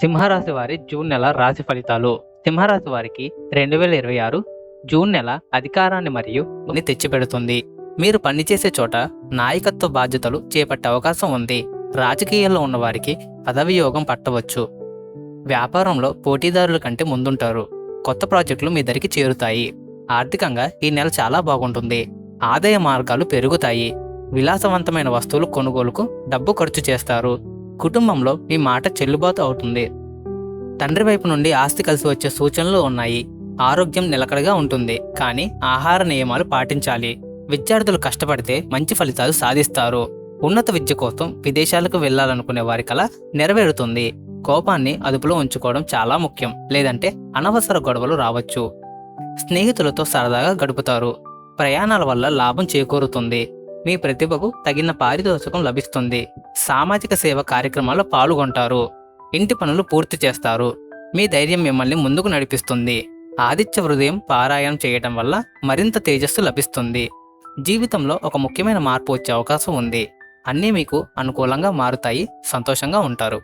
సింహరాశి వారి జూన్ నెల రాశి ఫలితాలు. సింహరాశి వారికి 2026 జూన్ నెల అధికారాన్ని మరియు తెచ్చిపెడుతుంది. మీరు పనిచేసే చోట నాయకత్వ బాధ్యతలు చేపట్టే అవకాశం ఉంది. రాజకీయాల్లో ఉన్నవారికి పదవి యోగం పట్టవచ్చు. వ్యాపారంలో పోటీదారుల కంటే ముందుంటారు. కొత్త ప్రాజెక్టులు మీ దరికి చేరుతాయి. ఆర్థికంగా ఈ నెల చాలా బాగుంటుంది. ఆదాయ మార్గాలు పెరుగుతాయి. విలాసవంతమైన వస్తువులు కొనుగోలుకు డబ్బు ఖర్చు చేస్తారు. కుటుంబంలో మీ మాట చెల్లుబాటు అవుతుంది. తండ్రి వైపు నుండి ఆస్తి కలిసి వచ్చే సూచనలు ఉన్నాయి. ఆరోగ్యం నిలకడగా ఉంటుంది, కానీ ఆహార నియమాలు పాటించాలి. విద్యార్థులు కష్టపడితే మంచి ఫలితాలు సాధిస్తారు. ఉన్నత విద్య కోసం విదేశాలకు వెళ్లాలనుకునే వారి కల నెరవేరుతుంది. కోపాన్ని అదుపులో ఉంచుకోవడం చాలా ముఖ్యం, లేదంటే అనవసర గొడవలు రావచ్చు. స్నేహితులతో సరదాగా గడుపుతారు. ప్రయాణాల వల్ల లాభం చేకూరుతుంది. మీ ప్రతిభకు తగిన పారితోషికం లభిస్తుంది. సామాజిక సేవ కార్యక్రమాల్లో పాల్గొంటారు. ఇంటి పనులు పూర్తి చేస్తారు. మీ ధైర్యం మిమ్మల్ని ముందుకు నడిపిస్తుంది. ఆదిత్య హృదయం పారాయణం చేయటం వల్ల మరింత తేజస్సు లభిస్తుంది. జీవితంలో ఒక ముఖ్యమైన మార్పు వచ్చే అవకాశం ఉంది. అన్నీ మీకు అనుకూలంగా మారుతాయి. సంతోషంగా ఉంటారు.